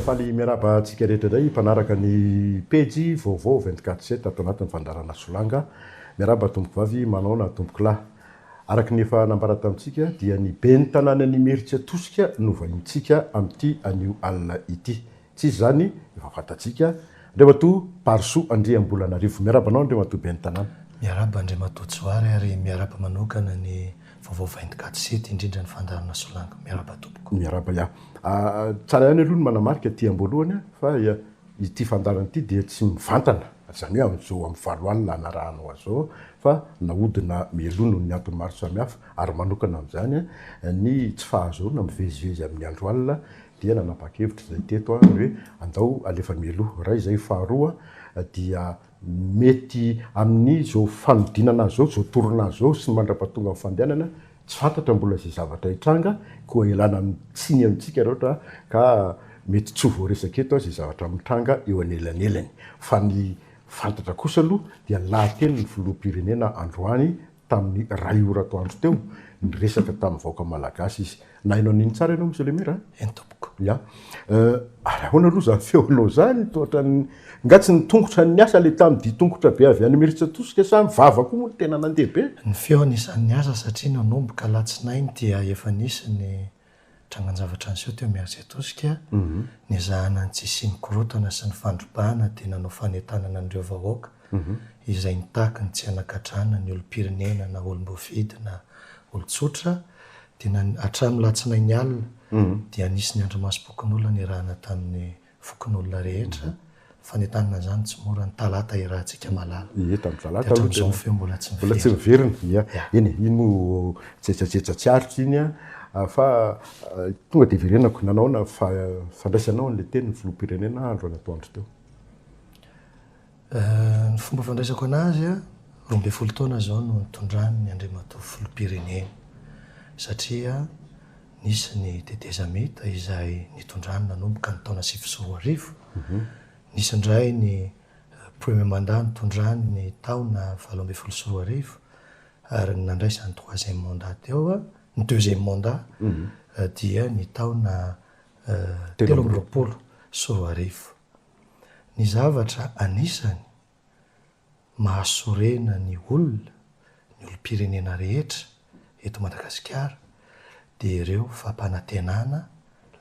faly miaraba antsika rehetra indray mpanaraka ny pejy vaovao 24/7 atao anatin'ny fandarana solanga miaraba tomboko vavy manao na tomboko lahy araka ny efa nambara tamintsika dia ny be ny tanàna ny meritsy atosika no vahintsika amin'ity anio alina ity tsy zany efa fantatsika Andriamatoa Parso Andriambolanarivo miaraba anao Andriamatoa be ny tanàna miaraba Andriamatoa Tsoary ary miaraba manokana ny vaovao 24/7 indrindra ny fandarana solanga miaraba tompoko miaraba ya tsara ihany aloha ny manamarika ty amboalohany fa ity fandarana ity dia tsy mivantana zany hoe am'izao amin'ny valoalina anarahanao azao fa nahodina mielono ny antony maro samihafa ary manokana amin'izany ny tsy fahazoana mivezivezy amin'ny andro alina dia nanapa-kevitra zay teto hoe andao alefa mieloha raha izay faharoa dia mety amin'ny zao fanodinana zao zao torona zao sy mandra-pahatonga amin'ny fandehanana tsy fantatra mbola zay zavatra hitranga koa ilana tsiny amintsika rehetra ka mety tsy voaresaka eto zay zavatra mitranga eo anelanelany fa ny fantatra kosa aloha dia lahateny ny filoham-pirenena androany tamin'ny ray ora atoandro teo ny resaka tamin'ny vahoaka malagasy izy na hainao niny tsara ianao monsieur le maire entopoko ya ary ahoana aloha zany feonao zany tohatra ngatsy ny tongotra ny asa le tamin'ny di tongotra be avy any meritsy atosika sa mivava koa moa ny tena nandeha be ny feony isan'ny asa satria nanomboka latsinainy dia efa nisy ny trangan-javatra ny seo teo miaritsy atosika ny zahana ny tsisy mikorotana sy ny fandrobahana dia nanao fanentanana an'ireo vahoaka izay nitahaka ny tsy anakatrana ny olom-pirenena na olom-boafidy na olon-tsotra dia hatramin'ny latsinainy alina dia nisy ny andromasom-pokon'olona ny rahana tamin'ny fokon'olona rehetra fanentanana zany tsy mora ny talata irahantsika malala tamin'izao feo mbola tsy miverina eny iny mo tsetsajetsa tsy aritra iny fa tonga dia verenako nanao na fandraisanao n'le teny ny filoham-pirenena andro any atoandro teo ny fomba fandraisako anazy 12 taona zao no nitondrany ny Andriamatoa filoham-pirenena satria nisy ny Dedezamita izay nitondrany nanomboka ny taona 2021 nisy indray ny premier mandat nitondrany ny taona 2021 ary nandraisany troisième mandat teo ny deuxième mandat dia ny taona 2020 ny zavatra anisany mahasorena ny olona ny olom-pirenena rehetra eto Madagasikara dia ireo fampanantenana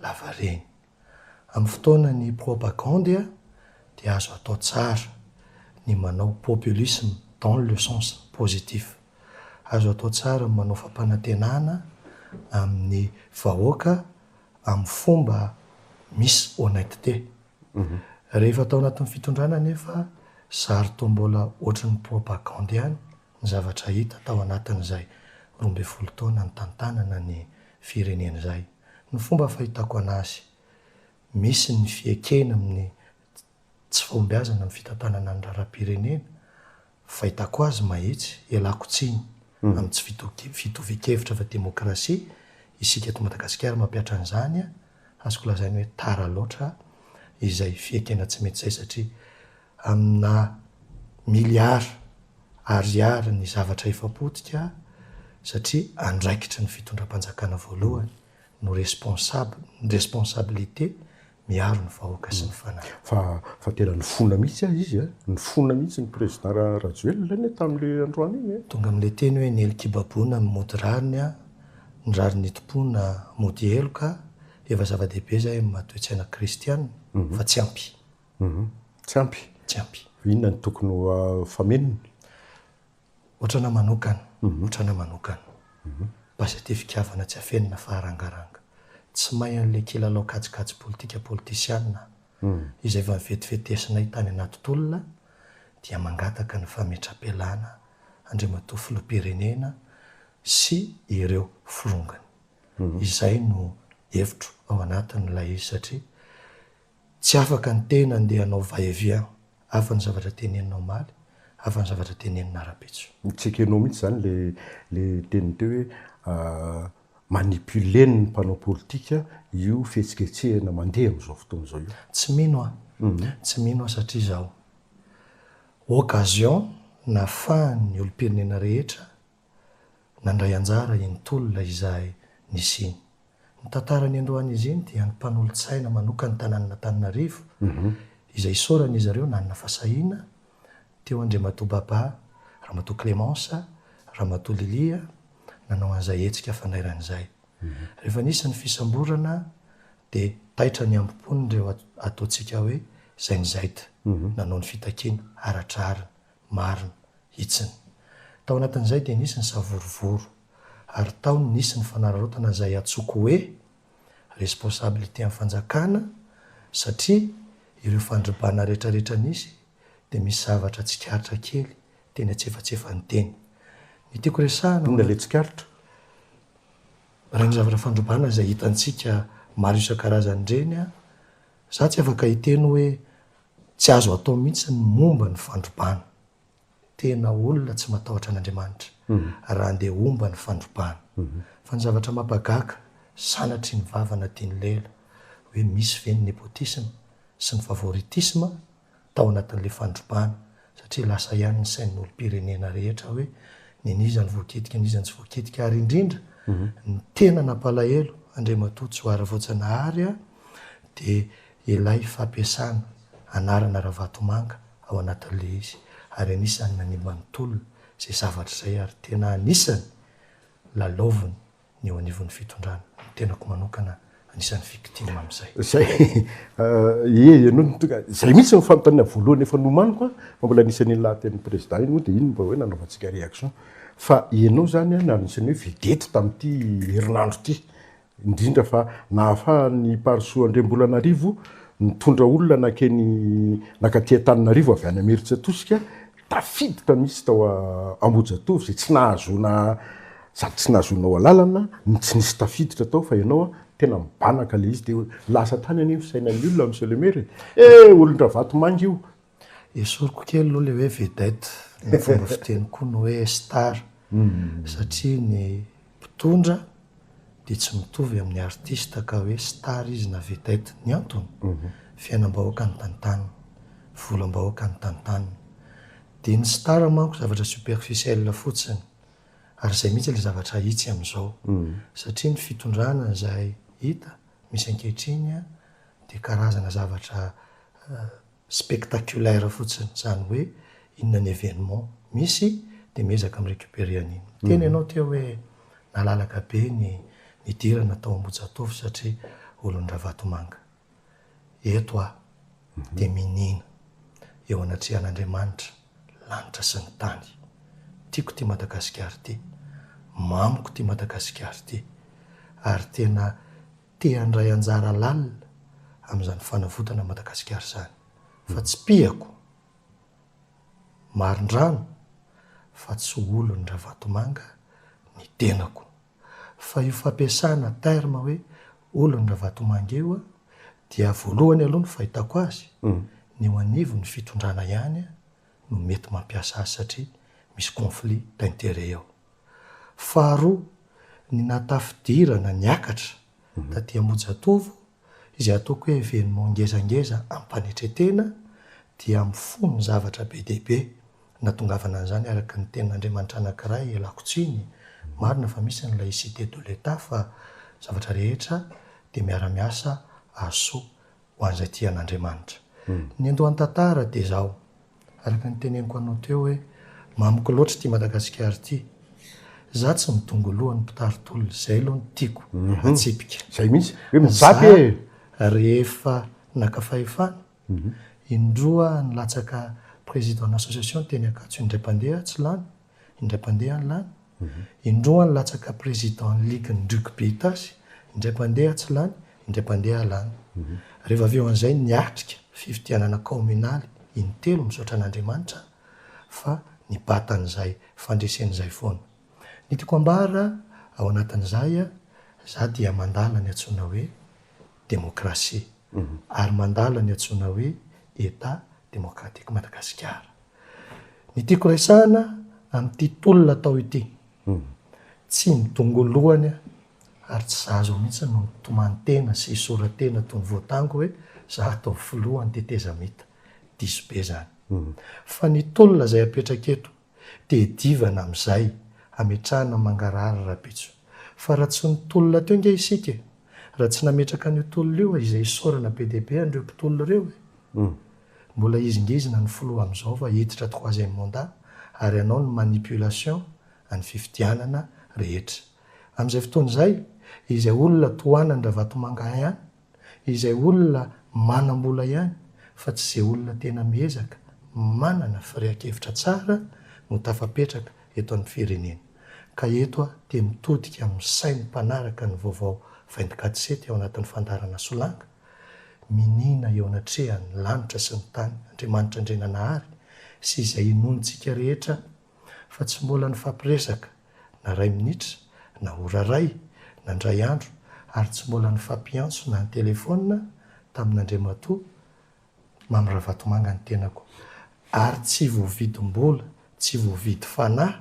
lavareny amin'ny fotoana ny propagande dia azo atao tsara ny manao populisme dans le sens positif azo atao tsara manao fampanantenana amin'ny vahoaka amin'ny fomba misy honnêteté rehefa atao anatin'ny fitondrana nefa zary toa mbola ohatran'ny propagande ihany ny zavatra hita tao anatin'izay 12 taona ny tantanana ny firenena izay ny fomba fahitako anazy misy ny fiekena amin'ny tsy fahombiazana amin'ny fitantanana ny raharam-pirenena fahitako azy mahitsy ialako tsiny amin'ny tsy fitovi-kevitra fa demokrasia isika eto Madagasikara mampiatra an'izany azoko lazainy hoe tara loatra izay fiekena tsy mety zay satria amina miliara ariary ny zavatra efapotika satria andraikitra ny fitondram-panjakana voalohany no responsabilité miaro ny vahoaka sy ny fanahy fa tena ny fona mihitsy izy ny fona mihitsy ny président Rajoelina ilay tamin'le androany iny tonga amin'le teny hoe ny elokibabona mody rariny ny rariny tompona mody eloka efa zava-dehibe zay matoetsaina kristianina fa tsy ampy tsy ampy inona ny tokony fameniny ohatrana manokana basa te fikavana tsy afenina faharangaranga tsy mahay an'le kilalao kajikajy politika politisianina izay efa mivetivety tany anaty tolona dia mangataka ny fametra-pialana Andriamatoa filoham-pirenena sy ireo firongany izay no hevitro ao anatin'ilay izy satria tsy afaka ny tena andeha anao va-et-vient hafa ny zavatra teneninao maly hafa ny zavatra tenenina ara-pitso tsekenao mihitsy zany le teniny teo hoe manipuleny ny mpanao politika io fihetsiketsehana mandeha amin'izao fotoana izao io tsy mino satria zao occasion nafahany olom-pirenena rehetra nandray anjara iny tolona izay nisiny ny tantarany androan'izy iny dia ny mpanolotsaina manoka ny tanànan'Antananarivo izay isaoran'izy ireo nanana fasahiana teo Andriamatoa Baba, Ramatoa Clémence, Ramatoa Lilia nanao an'izay hetsika fanairan'izay. Rehefa nisy ny fisamborana dia taitra ny ambopony ireo ataontsika hoe zay ny zaita nanao ny fitakiana aratrarina marina hitsiny. Tao anatin'izay dia nisy ny savorovoro ary tao nisy ny fanararaotana izay atsoko hoe responsabilité amin'ny fanjakana satria ireo fandribana rehetrarehetra nisy dia misy zavatra tsikaritra kely teny atsefatsefa ny teny. Ny tiako resahana inona le tsikaritra? Raha ny zavatra fandrobana izay hitantsika maro isan-karazany ireny za tsy afaka hiteny hoe tsy azo atao mihitsy ny momba ny fandrobana. Tena olona tsy matahotra an'Andriamanitra raha andeha omba ny fandrobana. Fa ny zavatra mampagaka sanatry ny vavana tiany lela hoe misy ve ny nepotisme sy ny favoritisme tao anatin'ilay fandrobana satria lasa ihany ny sain'ny olom-pirenena rehetra hoe ninizany voakitika nizany tsy voakitika ary indrindra ny tena nampalahelo Andriamatoa Tsoaravoajanahary dia ilay fampiasana anarana Ravatomanga ao anatin'ilay izy ary anisany nanimba ny tolona izay zavatra izay ary tena anisany lalaoviny ny eo anivon'ny fitondrana. Tenako manokana anisan'ny victime amin'izay. Zay mihitsy ny fanontaniana voalohany efa nomaniko fa mbola anisany lahaten'ny président iny dia iny mba hoe nanaovantsika réaction fa ianao zany anisany hoe vedety tamin'ity herinandro ity indrindra fa nahafahany Paroso Andriambolanarivo nitondra olona nakaty Antananarivo avy any Ameritsatosika tafiditra misy tao Ambojatovo izay tsy nahazona sady tsy nahazonao alalana tsy nisy tafiditra tao fa ianao tena mibanaka le izy dia lasa tany any fisainan'ny olona monsieur le maire olon-dra Vatomanga io esoriko kely aloha le hoe vedette ny fomba fiteny koa ny hoe star satria ny mpitondra dia tsy mitovy amin'ny artista ka hoe star izy na vedette. Ny antony fiainam-bahoaka ny tantanina, volam-bahoaka ny tantanina dia ny star manko zavatra superficiel fotsiny ary izay mihitsy ilay zavatra hitsy amin'izao satria ny fitondrana izay hita misy ankehitriny dia karazana zavatra spectaculaire fotsiny zany hoe inona ny événement misy dia miezaka mirécupérer an'iny. Tena ianao teo hoe nalalaka be ny dirana tao Ambojatovo satria olon-dra Vatomanga. Eto dia minina eo anatrehan'Andriamanitra lanitra sy ny tany. Tiako ty Madagasikara ty, mamiko ty Madagasikara ty ary tena te handray anjara lalina amin'izany fanavotana Madagasikara izany fa tsy piako marin-drano fa tsy olon-dra Vatomanga ny tenako fa io fampiasana terme hoe olon-dra Vatomanga io dia voalohany aloha ny fahitako azy ny eo anivon'ny fitondrana ihany no mety mampiasa azy satria misy conflit d'intérêt eo. Faharoa ny natafidirana niakatra taty Ambojatovo izay ataoko hoe événement ngezangeza ampanetretena dia mifono zavatra be dehibe natongavana an'izany araka ny tenin'Andriamanitra anankiray Lakotsiny marina fa misy ny laïcité de l'État fa zavatra rehetra dia miara-miasa aso ho an'izay tian'Andriamanitra. Ny andohan'ny tantara dia izao araka ny teneniko anao teo hoe mamiko loatra ty Madagasikara ty. Za tsy midongo alohan'ny mpitaritolona izay aloha ny tiako atsipika. Zay mihitsy hoe mizapy rehefa nakafahefana indroa nilatsaka président n'association teny Ankatso indray mpandeha tsy lany indray mpandeha ny lany indroa nilatsaka président ligue ny rugby tasy indray mpandeha tsy lany indray mpandeha lany. Rehefa avy eo an'izay niatrika fivitianana communaly intelo misaotra an'Andriamanitra fa nibatan'izay fandresen'izay foana. Ny tiako ambara ao anatin'izay za dia mandala ny antsoina hoe démocratie ary mandala ny antsoina hoe état démocratique Madagasikara. Ny tiako resahana amin'ity tolona tao ity tsy midongo lohany ary tsy zazo mihitsy no tomantena sy isoratena toy ny voatango hoe za atao filohany teteza mita diso be zany fa ny tolona izay apetraka eto dia divana amin'izay ametrahana mangarara rapitso fa raha tsy ny tolona teo nge isika raha tsy nametraka ny tolona io izay isorana be deaibe andreo mpitolona reo mbola izingizina ny filoha amin'izao fa hiditra troisième mandat ary anao ny manipulation any fifidianana rehetra amin'izay fotoana izay izay olona tohanandra vatomanga ihany izay olona manam-bola ihany fa tsy izay olona tena miezaka manana firehan-kevitra tsara no tafapetraka eto amin'ny firenena ka eto a dia mitodika amin'ny sainy mpanaraka ny vaovao 24/7 ao anatin'ny fandarana solanga minina eo anatrehan'ny lanitra sy ny tany Andriamanitra Andrenanahary sy izay inonontsika rehetra fa tsy mbola ny fampiresaka na ray minitra na ora ray na ndray andro ary tsy mbola ny fampiantso na ny telefona tamin'Andriamatoa mamyra vatomanga ny tenako ary tsy voavidim-bola tsy voavidy fanahy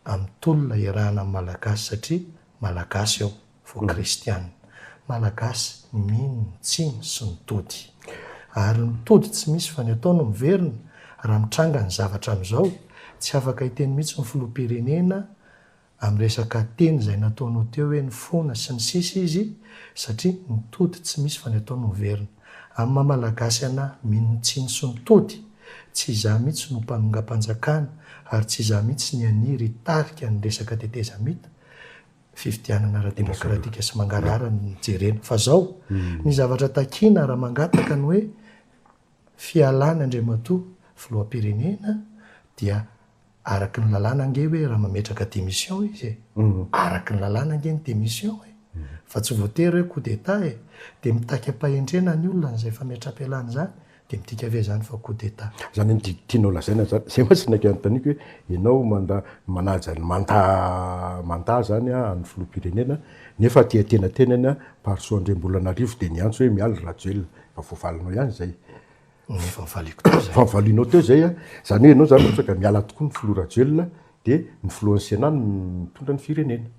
amin'ny tolona irahana amin'ny malagasy satria malagasy ao vo kristianina malagasy mino ny tsiny sy ny tody ary mitody tsy misy fa ny ataono miverina raha mitranga ny zavatra amin'izao tsy afaka hiteny mihitsy ny filoham-pirenena amin'ny resaka teny izay nataonao teo hoe ny fona sy ny sisa izy satria mitody tsy misy fa ny ataono miverina amin'ny mahamalagasy ana mino ny tsiny sy ny tody tsy izaho mihitsy no mpanongam-panjakana ary tsy izaho mihitsy ny aniry tarika ny resaka tetezamita fifidianana ara-demokratika sy mangarara ny jerena fa zao ny zavatra takina raha mangataka ny hoe fialana Andriamatoa filoham-pirenena dia araky ny lalàna ange hoe raha mametraka démission izy araky ny lalàna ange ny démission fa tsy voatery hoe coup d'état dia mitaky ampahendrena ny olona n'izay fametram-pialana zany dia mitika ave zany fa coup d'état zany ny tianao lazaina zany zay matsy naky anontaniako hoe ianao manaja ny manta zany amin'ny filoham-pirenena nefa tia tenatenany Parso Andriambolanarivo dia niantso hoe miala Rajoelina fa voavalinao ihany zay nefa mivaliko teo zay fa mivalianao teo zay zany hoe ianao zany ohatraka miala tokoa ny filoha Rajoelina dia ny filohan'ny Sénat no mitondra ny firenena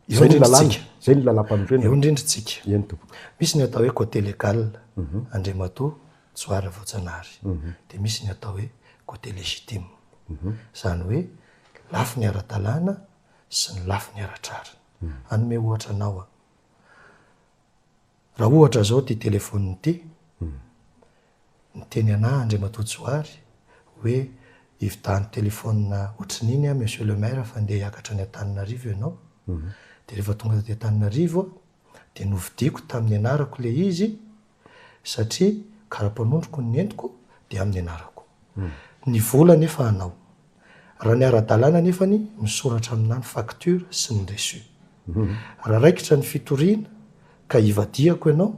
zay ny lalam-panorenana eo indrindritsika eny tompoko misy ny atao hoe côté légal Andriamatoa Tsoara Voajanahary dia misy ny atao hoe côté légitime zany hoe lafy ny ara-dalàna sy ny lafy ny ara-trariny anome ohatra anao raha ohatra zao ty telefoniny ty nyteny anahy Andriamatoa Tsoary hoe ivitahany telefona ohatrin'iny monsieur le maire fa ndeha hiakatra ny Antananarivo ianao dia rehefa tonga ty Antananarivo dia novidiako tamin'ny anarako le izy satria karapanondroko ny entiko dia amin'ny anarako ny vola nefa anao raha ny ara-dalàna nefany misoratra aminany facture sy ny reçu raha raikitra ny fitoriana ka ivadiako ianao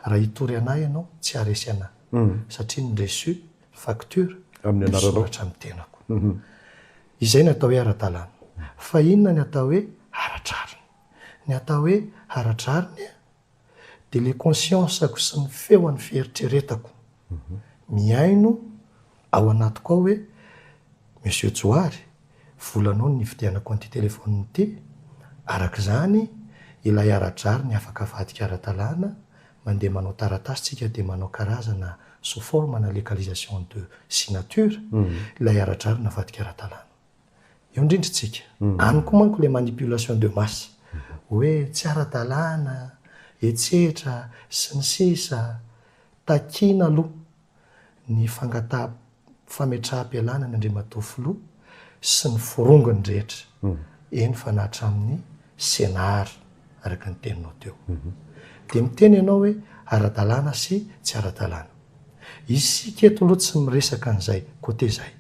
raha hitory anahy ianao tsy haresy anahy satria ny reçu facture misoratra amin'ny tenako izay ny atao hoe ara-dalàna fa inona ny atao hoe ara-trariny ny atao hoe ara-trariny dia le conscience-ako sy ny feo any fieritreretako miaino ao anatiko ao hoe monsieur Tsoary volanao ny fidianako an'ity telefoniny ity araka izany ilay ara-drariny afaka avadika ara-dalàna mandeha manao taratasy tsika dia manao karazana sous forme na légalisation de signature ilay ara-drariny avadika ara-dalàna eo indrindritsika any koa manko le manipulation de masse hoe tsy ara-dalàna etsetra sy ny sisa takina aloha ny fangataha fametraha-pialana ny Andriamatoa filoha sy ny forongony rehetra eny fanahitra amin'ny senary araka ny teninao teo dia miteny ianao hoe ara-dalàna sy tsy ara-dalàna isika eto aloha tsy miresaka an'izay côté zay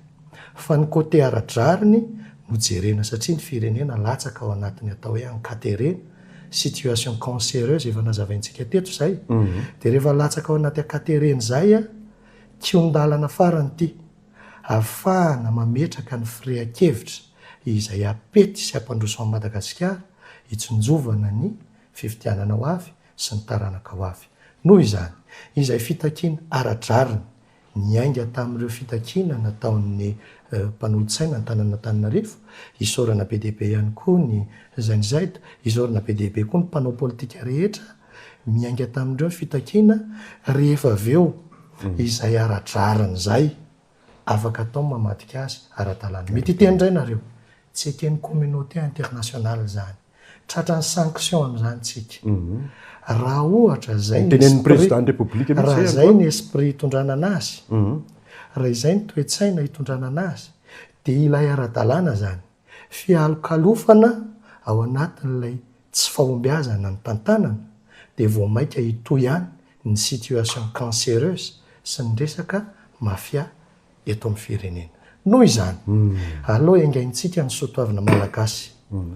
fa ny côté ara-drariny no jerena satria ny firenena latsaka ao anatin'ny atao hoe ankaterena situation cancéreuse efa nazavaintsika teto zay dia rehefa latsaka ao anaty ankaterena zay kiondalana farany ity ahafahana mametraka ny firehan-kevitra izay apety sy ampandroso amin'ny Madagasikara hitsinjovana ny fifidianana ho avy sy ny taranaka ho avy noho izany izay fitakiana ara-drariny niainga tamin'ireo fitakiana nataon'ny mpanolotsaina ny tanàna Antananarivo isorana be deaibe ihany koa ny Zainzaida isorana be deaibe koa ny mpanao politika rehetra miainga tamin'ireo fitakiana rehefa aveo izay ara-drariny zay afaka atao mamadika azy ara-dalàna mety iteny indray nareo tsy eken'ny communauté internationale zany tratra ny sanction amin'izanytsika raha ohatra zay tenen'ny président république raha zay ny esprit hitondrana anazy raha izay ny toetsaina hitondrana anazy dia ilay ara-dalàna zany fialokalofana ao anatin'ilay tsy fahombiazana ny tantanana dia vao maika hitoy ihany ny situation cancéreuse sy ny resaka mafia eto amin'ny firenena noho izany aloha engaintsika ny soatoavina malagasy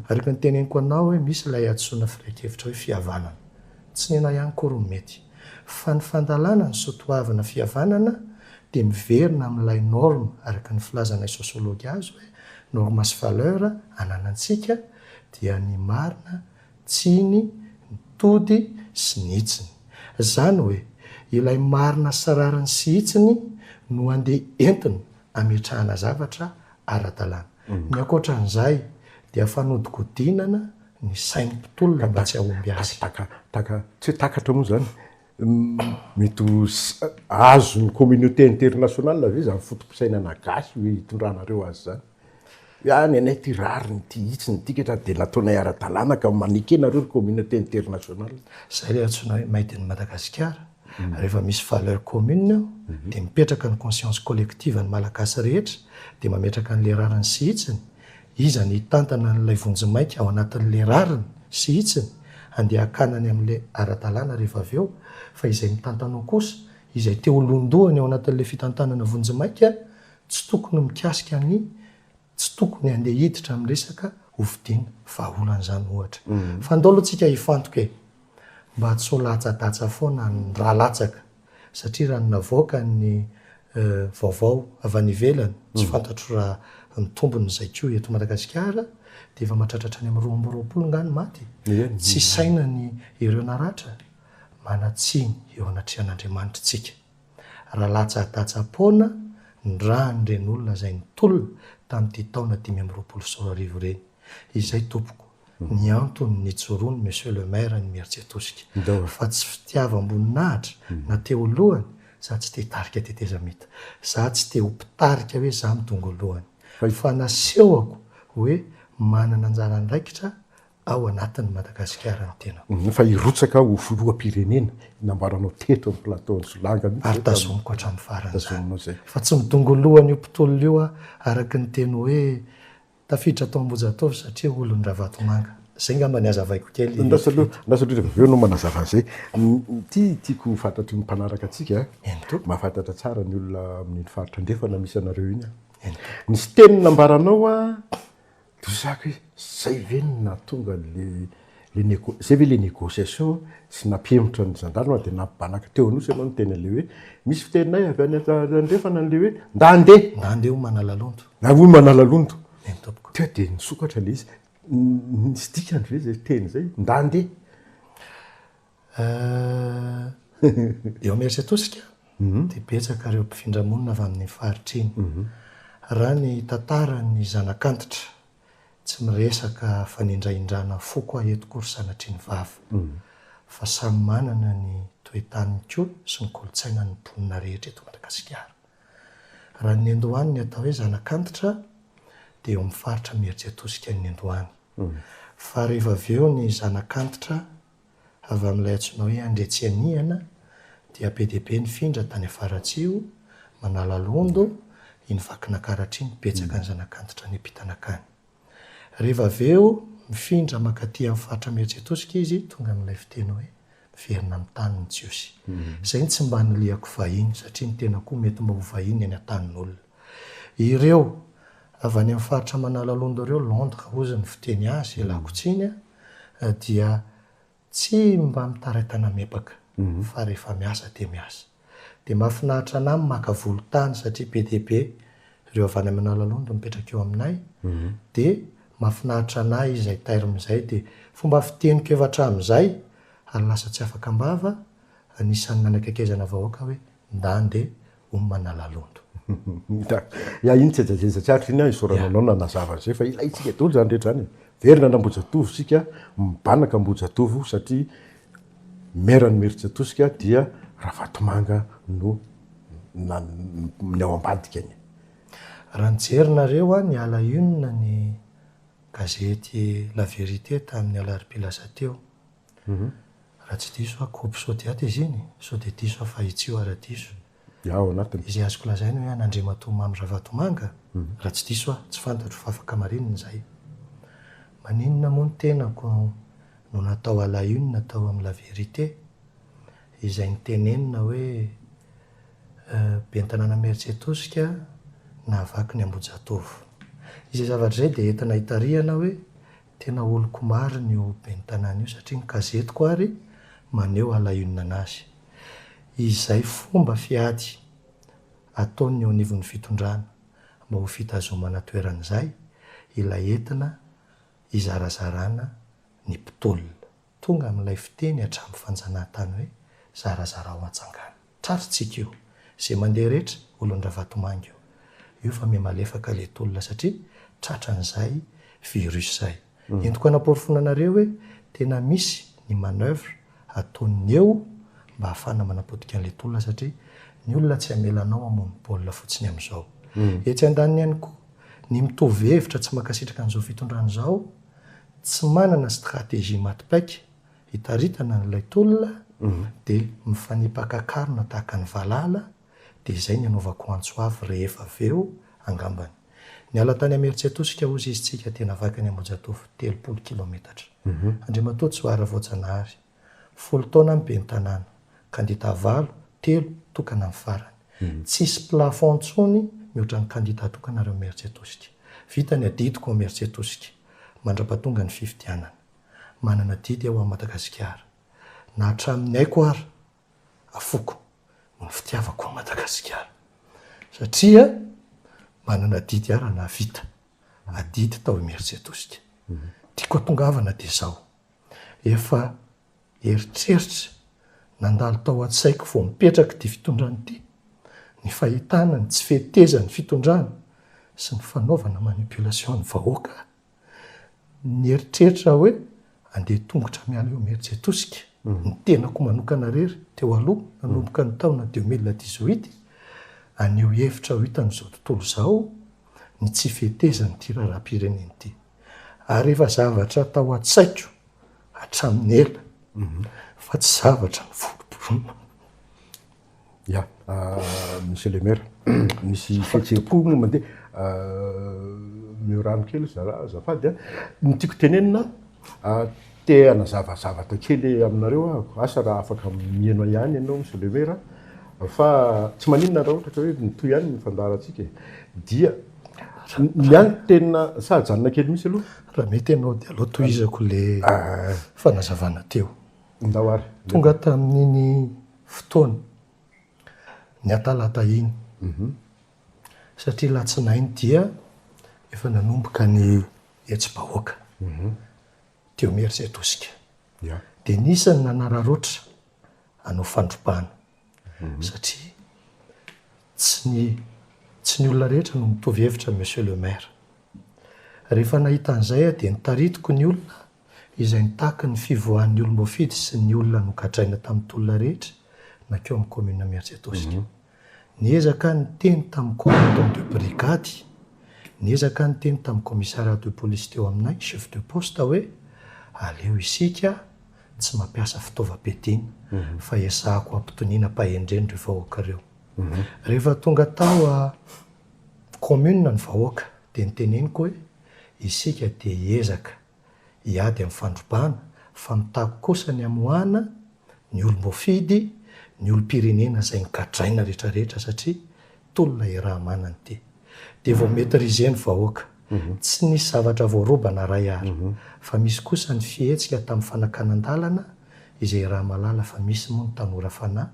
araka ny teneniko anao hoe misy ilay atsoina firekevitra hoe fihavanana tsy nena ihany kory mety fa ny fandalàna ny soatoavina fihavanana dia miverina amin'ilay norme araka ny filazanay sosiologia azy hoe norme sy valeur ananantsika dia ny marina tsiny ny tody sy ny hitsiny zany hoe ilay marina sarariny sy hitsiny no andeha entina ametrahana zavatra ara-dalàna ny akoatran'izay dia fanodikodinana ny sain'ny mpitolona mba tsy ahomby azy tsy hoe takatra moa zany mety azo ny communauté internationale ve zany fotom-pisainana gasy hoe hitondranareo azy zany ny anay ty rariny ty hitsiny tikatra dia nataonay ara-dalàna ka manike nareo ny communauté internationale zay le antsoina hoe maidiny Madagasikara rehefa misy valeur commune dia mipetraka ny conscience collective ny malagasy rehetra dia mametraka n'le rariny sy hitsiny iza ny hitantana n'ilay vonjimaika ao anatin'le rariny sy hitsiny andeha hakanany amin'le ara-dalàna rehefa avy eo fa izay mitantanao kosa izay teo londohany ao anatin'le fitantanana vonjimaika tsy tokony mikasika ny tsy tokony andeha hiditra amin'ny resaka hovidiana vaholan'izany ohatra fa ndao aloha tsika hifantoka e mba tsy ho latsadatsa foana ny raha latsaka satria raha navoaka ny vaovao avy any ivelany tsy fantatro raha mitombony izay ko eto Madagasikara dia efa mahatratratra any amin'ny 2020 ngany maty tsy sainany ireo naratra manatsiny eo anatrehan'Andriamanitra tsika raha latsadatsa-poana ny rany reny olona izay nitolona tamin'ity taona 2020 reny izay tompoko ny antony nijoroany monsieur le maire ny Mieritsetosika fa tsy fitiavam-boninahitra na teo alohany za tsy te hitarika tetezamita za tsy te ho mpitarika hoe za midongo alohany fa nasehoko hoe manana anjara andraikitra ao anatin'ny Madagasikara ny tena fa hirotsaka ho filoham-pirenena nambaranao teto amin'ny plateau Solanga ary tazomiko hatramin'ny faran'izany fa tsy midongo alohany io mpitolona io araka ny teny hoe tafiditra tao Ambojatov satria olony Ravatomanga zay ngamba ny azavaiko kely ndasaloha eo no manazava an'izay ty tiako fantatry ny mpanaraka atsika mahafantatra tsara ny olona amin'ny faritra ndefana misy anareo iny nisy teny nambaranao dosako hoe zay ve ny natonga zay ve le négociation sy nampihemotra ny zandarima dia nampibanaka teo anosy ianao ny teny an'le hoe misy fiteninay avy any andrefana an'le hoe nda andeha ho manalalondo hoy manalalondo teo dia nisokatra le izy nisy dikany ve zay teny zay nda andeha eo Mieritsetosika dia betsaka reo mpifindra-monina avy amin'ny faritra iny raha ny tantarany zanak'antitra tsy miresaka fanindraindrana fokoa eto kory sanatry ny vava fa samy manana ny toetaniny koa sy ny kolotsaina ny mponina rehetra eto Madagasikara raha ny Andohany ny atao hoe zanak'antitra dia eo amin'ny faritra Mieritsetosika ny Andohany fa rehefa avy eo ny zanak'antitra avy amin'ilay antsoina hoe Andretsianihana dia be dia be nifindra tany Afaratsio Manalalondo iny Vakinankaratra iny betsaka ny zanak'antitra ny ampitanakany rehefa avy eo mifindra makaty amin'ny faritra Mieritsetosika izy tonga amin'ilay fiteny hoe miverina amin'ny taniny Jiosy izay tsy mba niliako vahiny satria ny tena koa mety mba ho vahiny any an-tanin'olona ireo avy any amin'ny faritra Manalalondo ireo Londres ozy ny fiteny azy Lakotsiny dia tsy mba mitaratana mepaka fa rehefa miasa dia miasa dia mahafinaritra anahy maka volotany satria be dia be ireo avy any amin'ny Manalalondo mipetraka eo aminay dia mahafinaritra anahy izay terme izay dia fomba fiteniko efa hatramin'izay ary lasa tsy afaka mbava anisan'ny nanakakezana vahoaka hoe nda andeha ho Manalalondo iny tsy ajajeja tsaritra iny isorananao nanazava zay fa ilay tsika dolo zany rehetra zany verina n'Ambojatovo sika mibanaka Ambojatovo satria maire ny Mieritsetosika dia Ravatomanga no ny ao ambadika iny raha nijerynareo ny ala inona ny gazety La Vérité tamin'ny alarobia teo. Raha tsy diso groupe Sodiaty izy iny, sao de diso fa itsio ara-diso. Ao anatiny. Izy azoko lazainy hoe Nandriamatomamy Ravatomanga. Raha tsy diso tsy fantatro fa afaka marinina izay. Maninona moa ny tenako no natao alahino natao amin'ny La Vérité izay nitenenina hoe ben'ny tanàna Mieritsetosika nahavaky ny Ambohijatovo. Izay zavatra izay dia entina hitarihana hoe tena oloko marina io ben'ny tanàna io satria ny gazetiko ary maneho alahionina anazy. Izay fomba fiady ataony eo anivon'ny fitondrana mba ho fitazomana toeran'izay ilay entina izarazarana ny mpitolona. Tonga amin'ilay fiteny hatramin'ny fanjanahantany hoe zarazara ao an-tsangana. Trarotsika io. Izay mandeha rehetra olon-dra Vatomanga io. Io fa miha-malefaka ilay tolona satria tratran'izay virus izay. Entiko anamporafonanareo hoe tena misy ny manœuvre ataony eo mba hahafana manapodika an'ilay tolona satria ny olona tsy hamelanao mamono baolina fotsiny amin'izao. Etsy an-daniny ihany koa ny mitovy hevitra tsy makasitraka an'izao fitondrana izao tsy manana stratégie matipaika hitaritana n'ilay tolona dia mifanipakakarona tahaka ny valala dia izay ny anaovako antso avy rehefa avy eo angambany. Ny ala tany Mieritsetosika ozy izy tsika tena vakany Ambohijatovo 30 kilometatra. Andriamatoa Tsoara Voajanahary 10 taona ny ben'ny tanàna, kandida 9, 3 tokana amin'ny farany. Tsisy plafond ntsony mihoatra ny kandida tokana reo Mieritsetosika. Vita ny adidiko ao Mieritsetosika, mandrapatonga ny fifidianana. Manana didy ao Madagasikara. Na hatramin'ny aiko ary afoko ny fitiavako ao Madagasikara. Satria manana didy ary na vita. Adidy tao Mieritsetosika. Tiako atongavana dia izao. Efa eritreritra nandalo tao an-tsaiko vao mipetraka ity fitondrana ity. Ny fahitana ny tsy fetezan'ny fitondrana sy ny fanaovana manipulation ny vahoaka. Ny eritreritra hoe andeha tongotra miala eo Mieritsetosika. Ny tenako manokana rery teo aloha nanomboka ny taona 2018 anio hevitra ho hitan'izao tontolo izao ny tsy fetezan'ny ity raharaham-pirenena ity. Ary efa zavatra tao an-tsaiko hatramin'ny ela fa tsy zavatra ny voloborona. Ya, monsieur le maire, misy fihetseham-po no mandeha miorano kely zafady. Ny tiako tenenina te hanazavazavatra kely aminareo asa raha afaka mihaino ihany ianao monsieur le maire fa tsy maninona raha ohatra ka hoe nitoy ihany ny fandaharantsika dia miany tena sahajanona kely misy aloha. Raha mety ianao dia aloha tohizako le fanazavana teo. Ndao ary. Tonga tamin'iny fotoana ny atalata iny. Satria latsinainy dia efa nanomboka ny hetsi-bahoaka teo Mieritsetosika. Dia nisany nanararoatra hanao fandropana. Satria tsy ny olona rehetra no mitovy hevitra monsieur le maire. Rehefa nahita an'izay dia nitaritiko ny olona izay nitahaka ny fivoahan'ny olom-boafidy sy ny olona nogadraina tamin'ny tolona rehetra nakeo amin'ny commune Mieritsetosika. Niezaka ny teny tamin'ny commandant de brigade, niezaka ny teny tamin'ny commissariat de police teo aminay, chef de poste hoe aleo isika tsy mampiasa fitaovam-piadiana fa iasahako ampitoniana pahendreny ireo vahoaka ireo. Rehefa tonga tao a commune ny vahoaka dia niteneniko hoe isika dia hiezaka hiady amin'ny fandropana fa mitako kosa ny hamohana ny olom-boafidy ny olom-pirenena izay nigadraina rehetrarehetra satria tolona iraha-manana ity. Dia vao maîtriser ny vahoaka. Tsy nisy zavatra voarobana ray ary fa misy kosa ny fihetsika tamin'ny fanakanan-dalana izay raha malala fa misy moa ny tanora fanahy.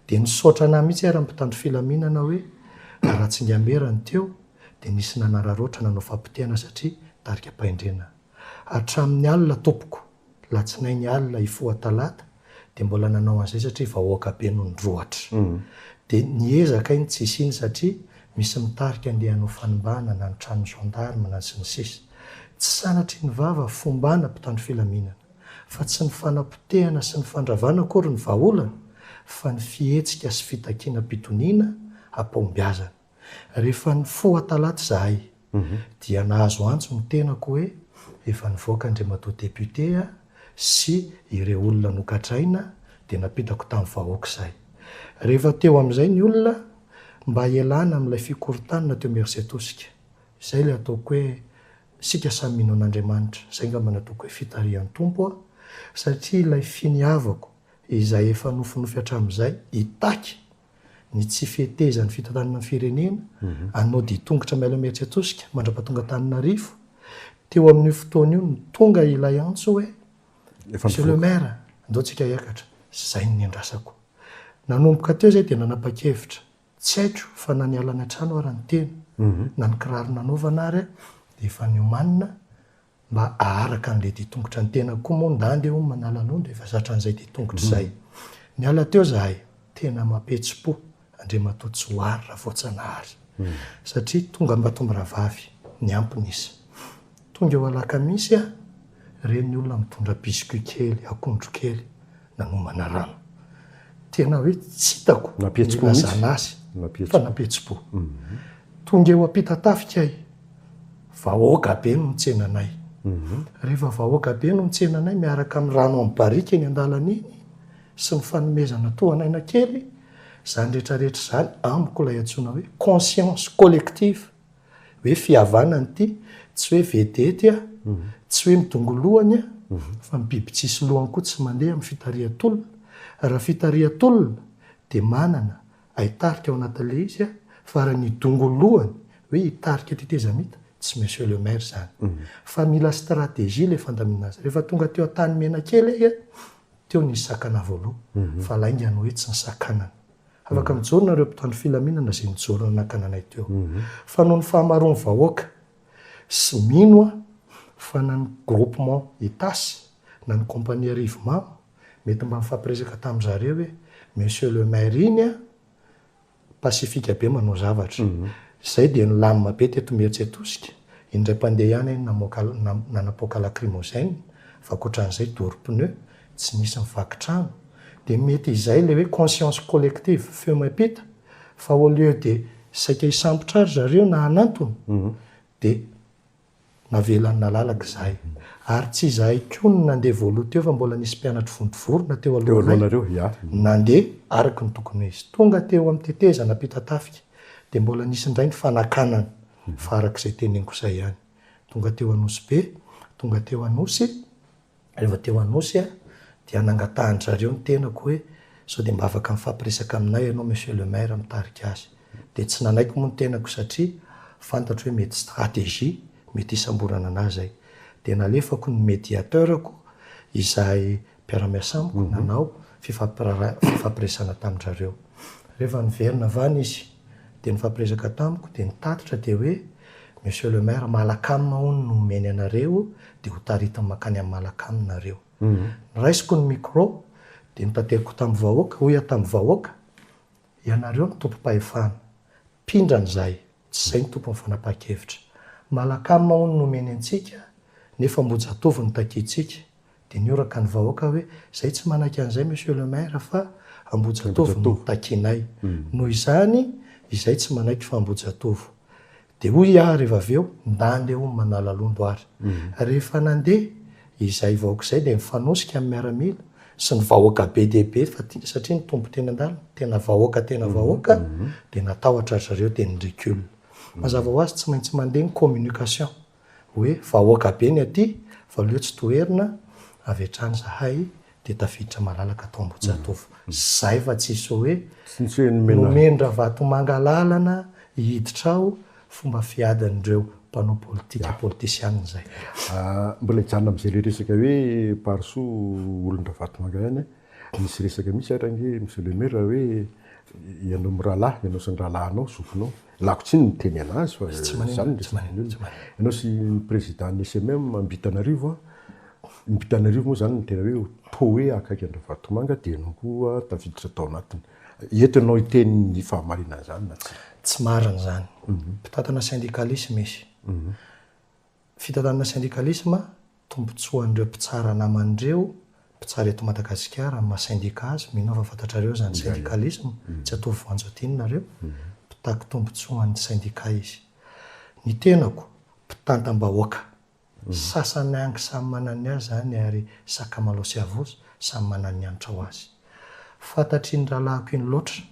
Dia nisaotra anahy mihitsy ary mpitandro filaminana hoe raha tsy ngamberany teo dia nisy nanararoatra nanao fampitehana satria tarika pahendrena. Hatramin'ny alina tompoko latsinainy alina hifoha talata dia mbola nanao an'izay satria vahoaka be no nydroatra. Dia niezaka iny tsy isiny satria misy mitarika andeha hanao fanimbana na ny trano gendarme na sy ny sisa. Tsy sanatry ny vava fombana mpitandro filaminana fa tsy ny fanapotehana sy ny fandravana akory ny vahaolana fa ny fihetsika sy fitakiana mpitoniana hampaombiazana. Rehefa ny foha talata zahay dia nahazo antso ny tenako hoe efa nivoaka andriamatoa député sy ireo olona nokatraina dia napitako tamin'ny vahoaka izay. Rehefa teo amin'izay ny olona mba ialana amin'ilay fikorotanana teo Mersetosika. Izay ilay ataoko hoe sika samy mino an'Andriamanitra. Izay ngamba nataoko hoe fitarihan'ny tompo a, satria ilay finiavako izay efa nofinofy hatramin'izay hitaky ny tsy fihetezan'ny fitantanana ny firenena, anao ditongotra miala Mersetosika mandrapatonga Antananarivo. Teo amin'io fotoana io ny tonga ilay antso hoe Monsieur le maire, andeontsika hiakatra. Zay ny andrasako. Nanomboka teo zay dia nanapa-kevitra. Tsy haiko fa na niala any an-trano ary ny tena, na ny kiraro nanaovana ary dia efa niomanina mba aharaka an'ilay ditongotra ny tena koa moa ndany eo manala aloha dia efa zatra an'izay ditongotra izay. Niala teo zahay tena mampihetsi-po Andriamatoa tsy ho ary raha voatsanahary. Satria tonga Mbatomboravavy ny amponisa. Tonga eo Alakamisy reny olona mitondra biscuit kely, akondro kely, nanomana rano. Tena hoe tsy hitako nilazana azy fa nampihetsi-po. Tonga eo ampita-tafika ahy, vahoaka be no nitsenanay. Rehefa vahoaka be no nitsenanay miaraka amin'ny rano amin'ny barika eny an-dalana iny sy ny fanomezana tohanaina kely, izany rehetrarehetra izany amiko ilay antsoina hoe conscience collective, hoe fihavanana ity, tsy hoe vedety tsy hoe midongolohany fa ny biby tsisy lohany koa tsy mandeha amin'ny fitarihan-tolona. Raha fitarihan-tolona dia manana ahitarika ao anatin'ilay izy fa raha ny dongolohany hoe hitarika tetezamita tsy Monsieur le maire zany. Fa mila stratégie ilay fandaminana azy. Rehefa tonga teo an-tany mena kely teo ny sakana voaloha, fa laingany hoe tsy ny sakanana. Afaka mijorona ireo mpitandro filaminana izay nijorona nankananay teo. Fa noho ny fahamaroan'ny vahoaka sy mino fa na ny groupement Itasy na ny compagnie Rivemamo mety mba mifampiresaka tamin'izareo hoe Monsieur le maire iny pasifika be manao zavatra. Izay dia nilamina be teto Mersetosika. Indray mpandeha ihany nanapoaka lacrymogène, fa ankoatran'izay doro-pneu, tsy nisy mivaky trano. Dia mety izay ilay hoe conscience collective feo mampita, fa au lieu dia saika hisambotra ary zareo na hanantony dia navelan'ny nalalaka izahay. Ary tsy izahay koa no nandeha voaloha teo fa mbola nisy mpianatra vontovorona teo alohanay nandeha araka ny tokony izy. Tonga teo amin'ny teteza nampita-tafika dia mbola nisy indray ny fanakanana fa arak'izay teneniko izay ihany. Tonga teo Anosy be, tonga teo Anosy. Rehefa teo Anosy dia nangatahany zareo ny tenako hoe sao dia mba afaka mifampiresaka aminay ianao Monsieur le maire mitarika azy. Dia tsy nanaiko moa ny tenako satria fantatro hoe mety stratégie mety isamborana anazy zay. Dia nalefako ny médiateurako izay mpiara-miasa amiko nanao fifampiresana tamin-jareo. Rehefa niverina avany izy dia nifampiresaka tamiko dia nitatitra dia hoe Monsieur le maire Malakamina hono no omeny anareo dia ho taritiny makany amin'ny Malakamina nareo. Raisiko ny micro dia nitateriko tamin'ny vahoaka, hoy tamin'ny vahoaka, ianareo ny tompo-pahefana, pindran'izay, tsy izay ny tompo ny fanapahan-kevitra. Malakamina hono no omeny antsika, nefa Ambohijatovo no takintsika. Dia nioraka ny vahoaka hoe izay tsy manaiky an'izay Monsieur le maire fa Ambohijatovo no takinay. Noho izany, izay tsy manaiky fa Ambohijatovo. Dia hoy rehefa avy eo ndany eo manala londo ary. Rehefa nandeha izay vahoaka izay dia mifanosika amin'ny miaramila sy ny vahoaka be dia be satria ny tompo teny an-dalana tena vahoaka dia natahotra zareo dia ny recul. Mazava ho azy tsy maintsy mandeha ny communication hoe vahoaka be ny aty fa leo tsy toerina avy hatrany zahay dia tafiditra malalaka atao Ambohijatovo. Zay fa tsisy hoe nomendra vatomanga lalana hiditra ao fomba fiadan'ireo mpanao politika politisianina izay. Mbola hijanona amin'izay le resaka hoe parso olona vatomanga ihany misy resaka misy arange Monsieur le maire hoe ianao mirahalahy, ianao sy ny rahalahinao zokinao. Lako tsy ny teny anazy fa zany ianao sy ny président ny SMM Ambitanarivo Ambitanarivo moa zany ny tena hoe to hoe akaiky andro vatomanga dia ianao koa tafiditra tao anatiny. Entinao hiteny ny fahamarinana zany na tsy marina zany. Mpitatana syndicalisme izy. Fitantanana syndicalisme tombontsoan'ireo mpitsara namandreo, mpitsara eto Madagasikara amin'ny maha-syndicat azy, mino fa fantatrareo zany syndicalisme, tsy atovy voanjo adiny nareo. Mpitaky tombontsoan'ny syndicat izy. Ny tenako mpitantam-bahoaka Sasany angy samy manany azy zany ary sakamalao sy avosy samy manany anitra ho azy. Fantatry ny rahalahiko iny loatra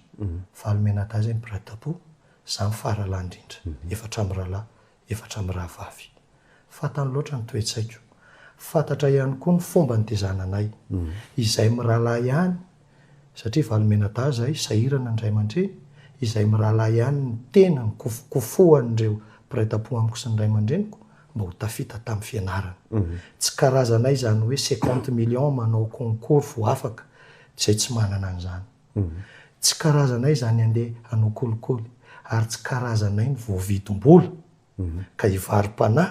valomena-tazy ny piratapo zany faralahy indrindra efatra amin'ny rahalahy efatra amin'ny rahavavy. Fantany loatra ny toetsaiko. Fantatra ihany koa ny fomba ny tezananay izay mirahalahy ihany satria valomena-tazy zay sahirana ny ray aman-dreny izay mirahalahy ihany ny tena ny kofokofohan'ireo piratapo amiko sy ny ray aman-dreniko mba ho tafita tamin'ny fianarana. Tsy karazanay zany hoe 50 millions manao concours vo afaka izay tsy manana an'izany. Tsy karazanay zany andeha hanao kolikoly ary tsy karazanay ny voavidim-bola ka hivarim-panahy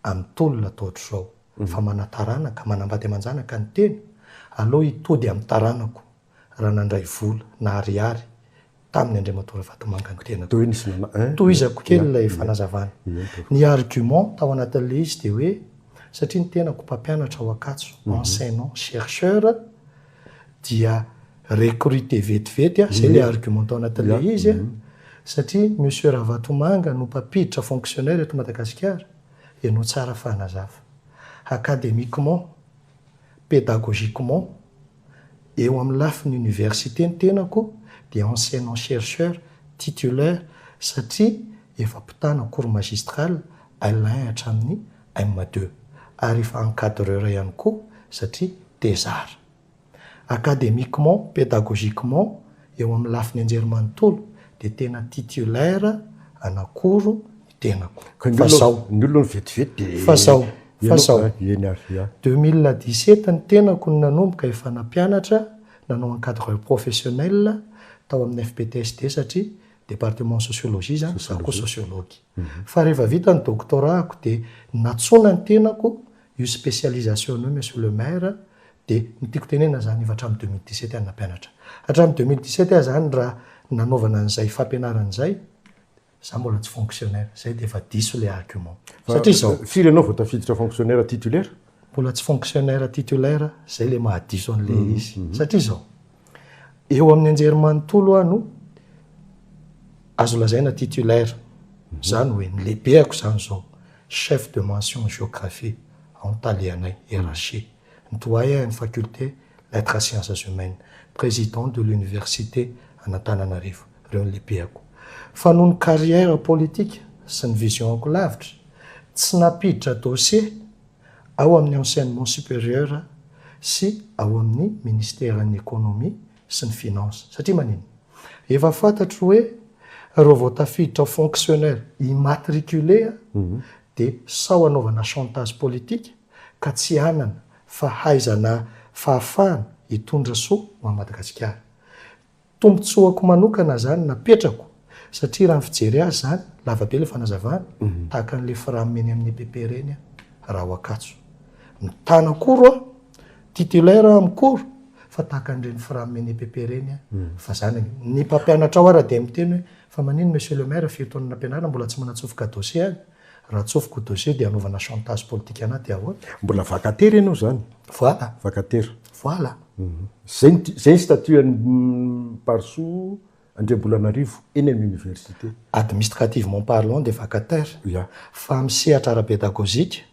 amin'ny tolona atao ohatr'izao. Fa manataranaka manambady aman-janaka ny teny aloha hitody amin'ny taranako raha nandray vola na ariary tamin'ny Andriamatoa Ravatomanga ny tena tohizako kely ilay fanazavana. Ny argument tao anatin'ilay izy dia hoe satria ny tenako mpampianatra ao Ankatso enseignant chercheur dia recruté vetivety zay ilay argument tao anatin'ilay izy satria monsieur Ravatomanga no mpampiditra fonctionnaire eto Madagasikara ianao tsara fanazava académiquement pédagogiquement eo amin'ny lafiny université ny tenako dia enseignant chercheur titulaire satria efa mpitana cours magistral L1 hatramin'ny M2 ary efa encadreur ihany koa satria thésard. Académiquement pédagogiquement eo amin'ny lafiny anjerimanontolo dia tena titulaire anakoro ny tenako. Fasao ny olona vetivety fasao 2017 ny tenako ny nanomboka efa nampianatra nanao encadreur professionnel tao amin'ny FPTSD satria département sociologie zany zako sociologue. Fa rehefa vita ny doctoratko dia natsona ny tenako io spécialisation io monsieur le maire dia nitiako tenena zany efa hatramin'ny 2017 any nampianatra. Hatramin'ny 2017 zany raha nanaovana an'izay fampianaran'izay za mbola tsy fonctionnaire zay dia efa diso le argument. Satria zao firy ianao vao tafiditra fonctionnaire titulaire? Mbola tsy fonctionnaire titulaire zay le mahadiso an'le izy. Satria zao eo amin'ny anjerimanontolo ano azo lazaina titulaire zany hoe ny lehibeako zany zao chef de mention géographie antaleanay RH, ny doyen ny faculté lettres sciences humaines, président de l'université Antananarivo, reo ny lehibeako. Fa noho ny carrière politique sy ny visionko lavitra tsy napiditra dossier ao amin'ny enseignement supérieur sy ao amin'ny ministère-ny économie sy ny finance satria manino efa fantatro hoe reo vao tafiditra fonctionnaire immatriculé dia sao anaovana chantage politique ka tsy anana fahaizana fahafahana hitondra soa ho Madagasikara. Tombotsoako manokana zany napetrako satria raha ny fijery azy zany lavabe le fanazavana tahaka n'le firameny amin'ny EPP reny raha ho Ankatso mitana koro titulaire amin'ny koro fa tahaka an'ireny firameny EPP reny fa zany ny mpampianatra ao ara dia miteny hoe fa manino monsieur le maire fitonana nampianarana mbola tsy manatsofoka dossier any raha tsofoko dossier dia anaovana chantage politique anaty ahoana mbola vacataire ianao zany voilà vacataire voilà zay ny statut Parso Andriambolanarivo eny amin'ny université administrativement parlant des vacataires ya fa amin'ny sehatra ara-pédagogique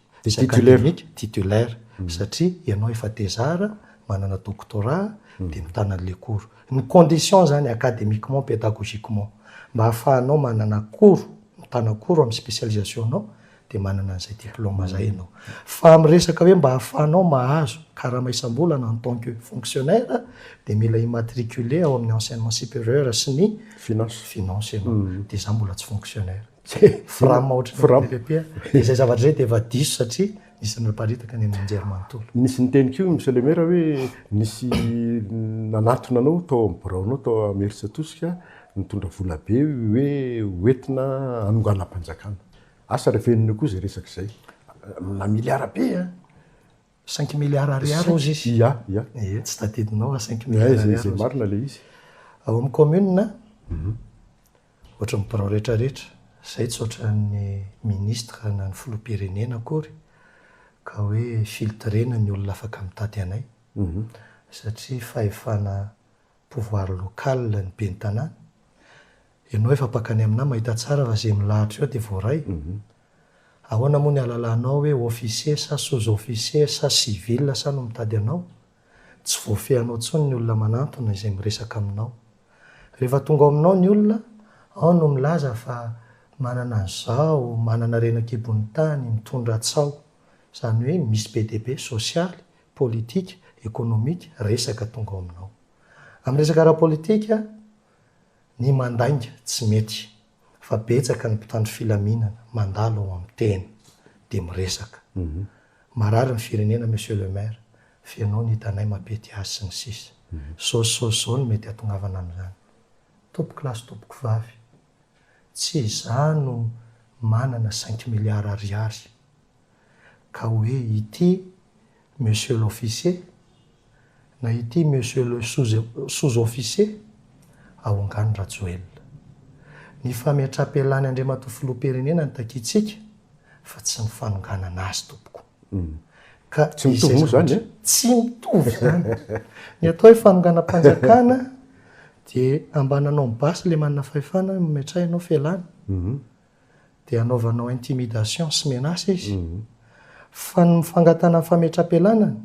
titulaire satria ianao efa thésard manana doctorat dia mitana an'le cours. Ny condition zany académiquement pédagogiquement mba hahafahanao manana cours mitana cours amin'ny spécialisation nao dia manana an'izay diplôme zay ianao. Fa amin'ny resaka hoe mba hahafahanao mahazo karama isam-bolana en tant que fonctionnaire dia mila immatriculé ao amin'ny enseignement supérieur sy ny finance ianao dia za mbola tsy fonctionnaire frama ohatrany PPP dia zay zavatra zay dia efa diso satria nisy naparitaka ny anjerimanontolo. Nisy niteny kio monsieur le maire hoe nisy nanatona anao tao amin'ny biraonao tao Mairie Satosika nitondra vola be hoe hoentina hanonganam-panjakana. Asa reveniny koa zay resaka zay na milliard be 5 milliards ariary ozy izy. Ya tsy tadidinao 5 milliards ariary. Zay marina le izy. Ao amin'ny commune ohatra ny birao rehetrarehetra zay tsy ohatran'ny ministre na ny filoham-pirenena akory ka hoe filtrena ny olona afaka mitady anay satria fahefana pouvoir local ny be ny tanàna ianao efa pakany aminah mahita tsara fa zay milahatra eo dia voaray ahoana moa ny alalanao hoe officier sa sous-officier sa civil sa no mitady anao, tsy voafehanao tsony ny olona manantona izay miresaka aminao. Rehefa tonga aminao ny olona, ao no milaza fa manana an'izao, manana renakibon'ny tany, mitondra tsao, izany hoe misy be dia be sosialy, politika, ekonomika, resaka tonga aminao. Amin'ny resaka ara-politika, ny mandainga tsy mety, fa betsaka ny mpitandro filaminana mandalo ao amin'ny teny dia miresaka. Marary ny firenena monsieur le maire, fianao ny hitanay mapety azy sy ny sisa. Zao ny mety atongavana amin'izany. Tompoko lasy tompoko vavy. Tsy izano manana 5 milliards ariary ka hoe ity monsieur l'officier na ity monsieur le sous-officier ahongany Rajoelina. Ny fametrapelan'ny Andriamatoa filoham-pirenena ny takitsika fa tsy ny fanonganana azy tompoko. Ka tsy mitovy moa zany tsy mitovy zany. Ny atao hoe fanonganam-panjakana dia ambananao mibasy le manana fahefana metrahy ianao felana, dia anaovanao intimidation sy menace izy. Fa ny fangatana fametrapelanana,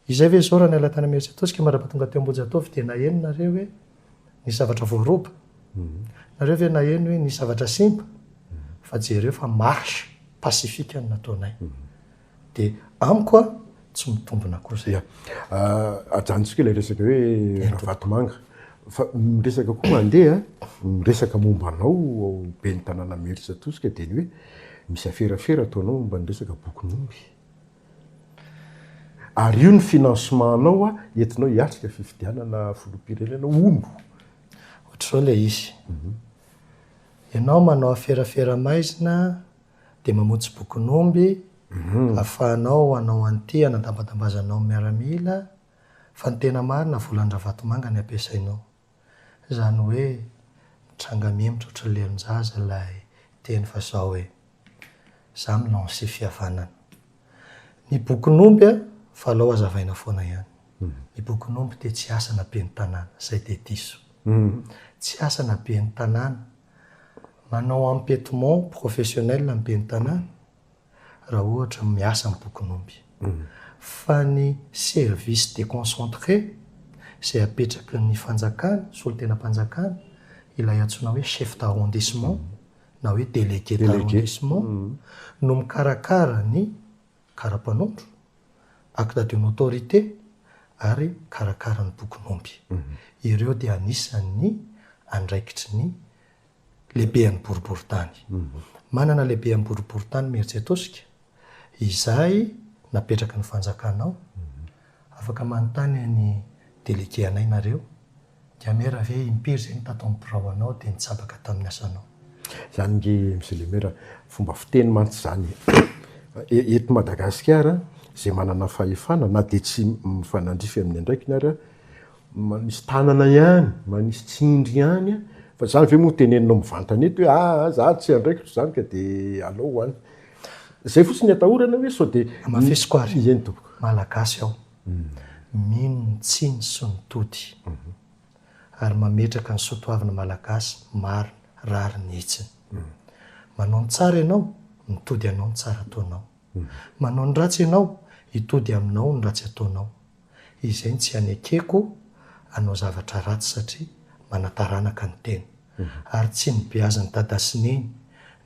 izay ve zao raha ny alatana mieritreritra ataontsika marabatonga teo Ambohijatovo dia naheno nareo hoe ny zavatra voaroba, nareo ve naheno hoe ny zavatra simba, fa jereo fa marsy pasifika no nataonay. Dia amiko tsy mitombona kosa. Ajanontsika ilay resaka hoe Ravatomanga. Fa miresaka koa mandeha, miresaka momba anao be ny tanàna Meritra tosika dia ny hoe misy aferafera ataonao momba ny resaka bokon'omby. Ary io ny financement anao entinao hiatrika fifidianana filoham-pirenena ombo. Ohatr'izao ilay izy. Ianao manao aferafera maizina dia mamotsy bokon'omby, ahafahanao hanao an'ity hanadambadambazanao miaramila, fa ny tena marina volan'ny Ravatomanga ny ampiasainao. Izany hoe mitranga miemotra ohatry ny leron-jaza ilay teny fa izao hoe izaho milance fihavanana. Ny bokon'omby falao hazavaina foana ihany. Ny bokon'omby dia tsy asana be ny tanàna, izay dia diso. Tsy asana be ny tanàna. Manao empêtement professionnel ny be ny tanàna raha ohatra miasa ny bokon'omby. Fa ny service déconcentré izay apetraky ny fanjakana, solon-tenam-panjakana, ilay antsoina hoe chef d'arrondissement na hoe délégué d'arrondissement no mikarakara ny kara-panondro, acte d'une autorité ary karakara ny bokon'omby. Ireo dia anisan'ny andraikitry ny lehibean'ny boriboritany. Manana lehibean'ny boriboritany Mieritseritosika, izay napetraka ny fanjakanao, afaka manontany ny délégué anay nareo, dia mera ve impiry izay ny tato amin'ny biraonao dia nitsabaka tamin'ny asanao. Izany nge monsieur le maire, fomba fiteny mantsy izany. Eto Madagasikara izay manana fahefana na dia tsy mifanandrify amin'ny andraikiny ary manisy tanana ihany, manisy tsindry ihany, fa izany ve moa teneninao mivantana eto hoe za tsy andraikitro izany ka dia alao hoany. Izay fotsiny atahorana hoe sao dia mafisiko ary izany tompoko. Malagasy aho. Mino ny tsiny sy ny tody. Ary mametraka ny soatoavana malagasy marina, rary ny hitsiny. Manao ny tsara ianao, mitody anao ny tsara ataonao. Manao ny ratsy ianao, hitody aminao ny ratsy ataonao. Izay tsy anekeko anao zavatra ratsy satria manataranaka ny teny. Ary tsy nibeazan'ny dada sy neny,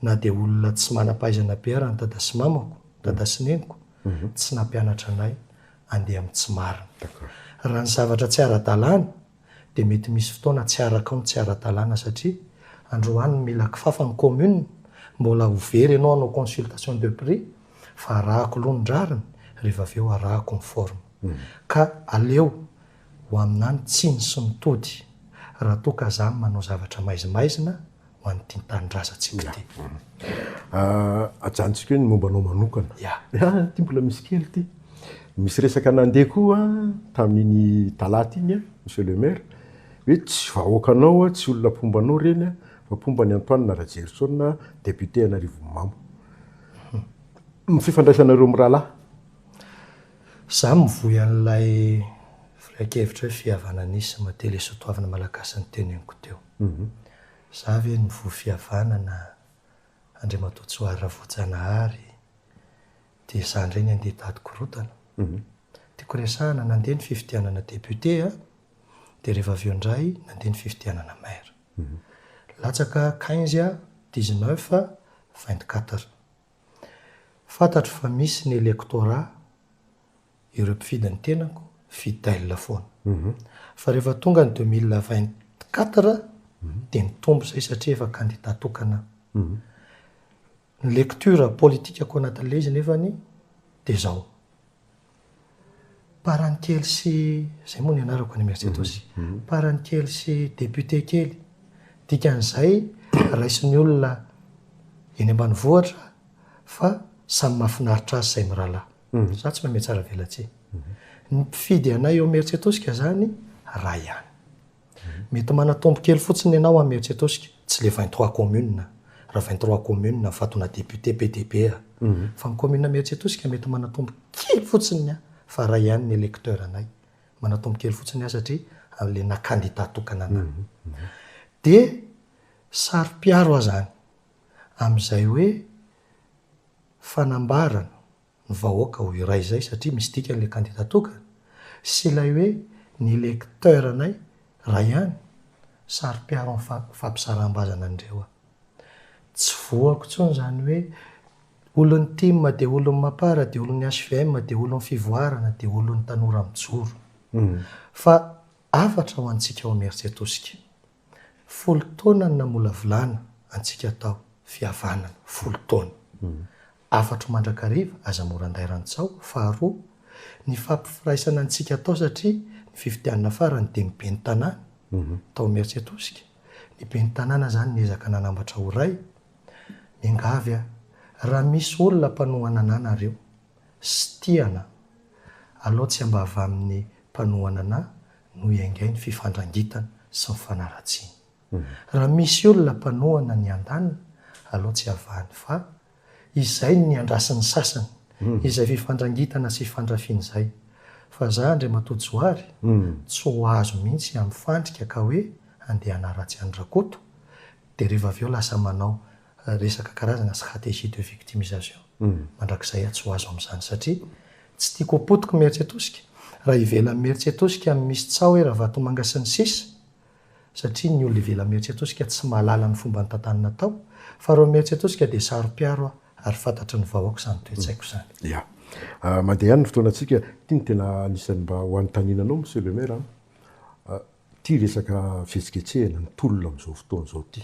na dia olona tsy manam-pahaizana be ary ny dada sy mamako, dada sy neniko, tsy nampianatra anay andeha amin'ny tsy marina. Raha ny zavatra tsy ara-dalàna dia mety misy fotoana tsy araka ao ny tsy ara-dalàna satria androany mila kifafa ny commune, mbola ho very ianao hanao consultation de prix, fa arahako aloha ny rariny, rehefa avy eo arahako ny forme. Ka aleo ho aminany tsiny sy mitody raha toa ka izany manao zavatra maizimaizina ho an'ny tian-tanin-drazantsika ity. Ajanontsika hoe ny mombanao manokana. Ty mbola misy kely ty. Misy resaka nandeha koa tamin'iny talata iny monsieur le maire, hoe tsy vahoakanao, tsy olona pombanao reny, fa pomban'ny Antoine Rajerisona, député Anarivomamo. Mififandraisanareo amin'ny rahalahy? Izaho mivoy an'ilay firan-kevitra hoe fihavananisy mately soatoavana malagasy ny teneniko teo. Izaho ve nivoy fihavanana Andriamatoasoary Ravoajanahary dia izany ireny andeha tady korotana. Tiako resahana nandeha ny fifidianana député dia rehefa avy eo indray nandeha ny fifidianana maire. Latsaka 15 19 24. Fantatro fa misy ny électorat ireo mpifidy ny tenako fidèle foana. Fa rehefa tonga ny 2024 dia nitombo izay satria efa candidat tokana. Ny lecture politikako anatin'ilay izy nefany dia izao. Parany kely sy izay moa ny anarako any Mercedes. Parany kely sy député kely. Dikan'izay raisin'ny olona eny ambanivohitra fa samy mahafinaritra azy izay mirahalahy. Za tsy mahay tsara velatsy. Ny mpifidy anay eo Mercedes zany raha ihany. Mety manatombo kely fotsiny ianao amin'ny Mercedes, tsy le 23 communes. Raha 23 communes nafatona député PDP. Fa ny commune Mercedes mety manatombo kely fotsiny fa raha ihany ny électeur anay. Manatombo kely fotsiny satria amin'ilay na candidat tokana anay. Dia sary-piaro zany amin'izay hoe fanambarana ny vahoaka ho iray izay satria misy dikan'ilay candidat tokana sy ilay hoe ny électeur anay raha ihany sary-piaro amin'ny fampisaram-bazana andreo. Tsy voako tsony zany hoe olon'ny TIM dia olon'ny Mapara dia olon'ny HVM dia olon'ny fivoarana dia olon'ny tanora mijoro. Fa afatra ho antsika ao Mercedes. Folo taona na mola volana antsika tao fihavanana folo taona. Afatra mandrakariva aza mora anday rantsao. Faharoa ny fampifiraisana antsika tao satria ny fifidianana farany dia mibe ny tanàna tao Mercedes. Ny be ny tanàna zany niezaka nanambatra ho ray. Mingavy raha misy olona mpanohana anahy nareo sy tiana aloha tsy mba avy amin'ny mpanohana anahy no iangay ny fifandrangitana sy ny fanaratsiana. Raha misy olona mpanohana ny andanina aloha tsy avahany fa izay ny andrasin'ny sasany izay fifandrangitana sy fifandrafiana izay. Fa za Andriamatoasoary tsy ho azo mihitsy amin'ny fandrika ka hoe andeha hanaratsy andrakoto dia rehefa avy eo lasa manao resaka karazana stratégie de victimisation. Mandrakizay tsy ho azo amin'izany satria tsy tiako potika Mercedes. Raha ivelan'ny Mercedes amin'ny misy tsao hoe Rahabatomanga sy ny sisa satria ny olona ivelan'ny Mercedes tsy mahalala ny fomba ny tantanana tao. Fa reo Mercedes dia saro-piaro ary fantatry ny vahoaka izany toe-tsaiko izany. Ya. Mandeha ihany ny fotoanantsika ity ny tena anisan'ny mba ho anontaninanao monsieur le maire. Ity resaka fihetsiketsehana ny tolona amin'izao fotoana izao ity.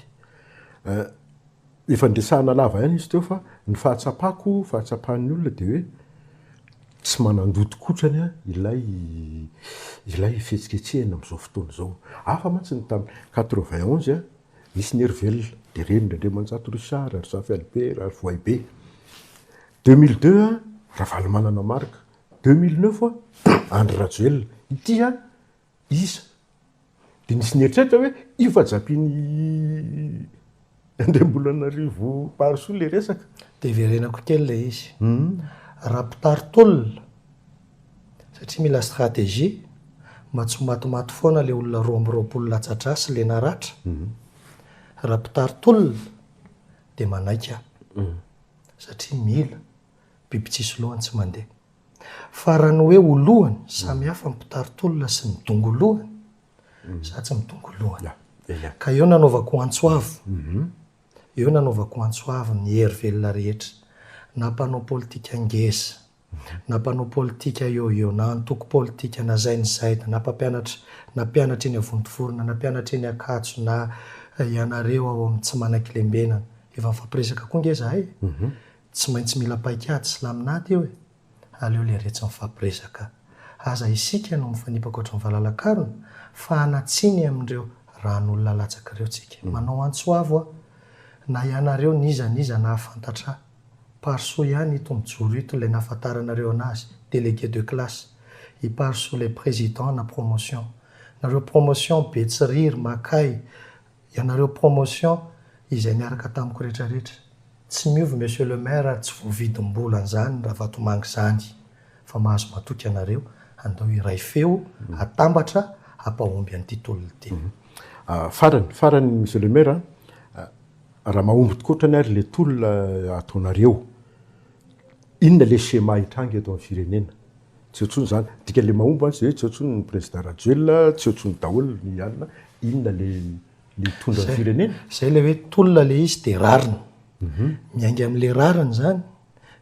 Efa ndresahana lava ihany izy teo fa ny fahatsapahan'ny olona dia hoe tsy manandoto-kotrany ilay fihetsiketsehana amin'izao fotoana izao. Hafa mantsy ny tamin'ny 91 misy ny Hervelina dia reny Andriamanjato Richard, ry Zafy Albert, ry Voahibe. 2002 Ravalomanana Marc. 2009 Andry Rajoelina. Ity isa dia nisy ny eritreritra hoe io fa japiny Andriambolanarivo Paroso le resaka. Dia verenako kely ilay izy. Raha mpitarotolona satria mila stratégie mba tsy matomato foana ilay olona 20 latsadrasy ilay naratra. Raha mpitarotolona dia manaika satria mila biby tsisy lohany tsy mandeha. Fa raha ny hoe olohany samy hafa ny mpitarotolona sy ny dongolohany, za tsy midongolohany. Ka eo nanaovako antsoavo. Eo nanaovako antsoavo ny Hervelina rehetra. Na mpanao politika ngeza, na mpanao politika eo na antoko politika na zay ny zaida, na mpampianatra, na mpianatra eny Avontoforona, na mpianatra eny Ankatso, na ianareo ao amin'ny tsy manan-kilembenana. Efa mifampiresaka koa nge zahay. Tsy maintsy mila paikady sy laminady eo. Aleo le rehetra mifampiresaka. Aza isika no mifanipaka ohatry ny valalakarona fa anatsiny amin'ireo ran'olona latsaka ireo tsika. Manao antsoavo na ianareo niza nahafantatra Paroso ihany ito mijoro ito ilay nahafantaranareo anazy, délégué de classe. I Paroso ilay président na promotion. Nareo promotion Betsiriry, Makay, ianareo promotion izay niaraka tamiko rehetrarehetra. Tsy miovy monsieur le maire tsy voavidim-bola an'izany raha Vatomanga izany. Fa mahazo matoky ianareo andao iray feo atambatra hampahomby an'ity tolona ity. Farany monsieur le maire raha mahomby tokoatrany ary le tolona ataonareo inona le schéma hitranga eto amin'ny firenena tsy otsony zany dika le mahomby any zay tsy otsony ny président Rajoelina tsy otsony daholo ny alina inona le tondra ny firenena zay le hoe tolona le izy de rariny miainga amin'le rariny zany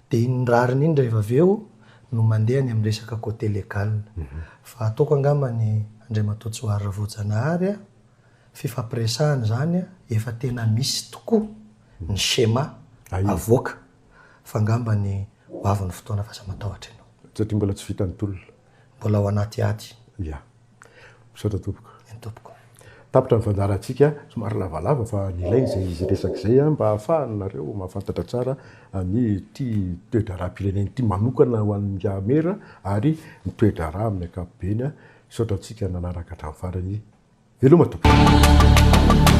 de iny rariny iny rehefa avy eo no mandehany amin'ny resaka côté légal fa ataoko angambany Andriamatoa Tsoara Voajanahary a fifampiresahany zany a efa tena misy tokoa ny schéma avoaka fa angambany ho avy ny fotoana fa matahotra ianao satria mbola tsy vitan'ny tolona mbola ao anaty ady ya misaotra tompoko ny tompoko tapitra ny fandarantsika somary lavalava fa nilainy zay izy resaka zay a mba ahafahanareo mahafantatra tsara ny ty toe-dra-pireneny ty manokana ho an'ny amera ary ny toe-draharaha amin'ny ankapobeny a misaotra antsika nanaraka hatramin'ny farany veloma tompoko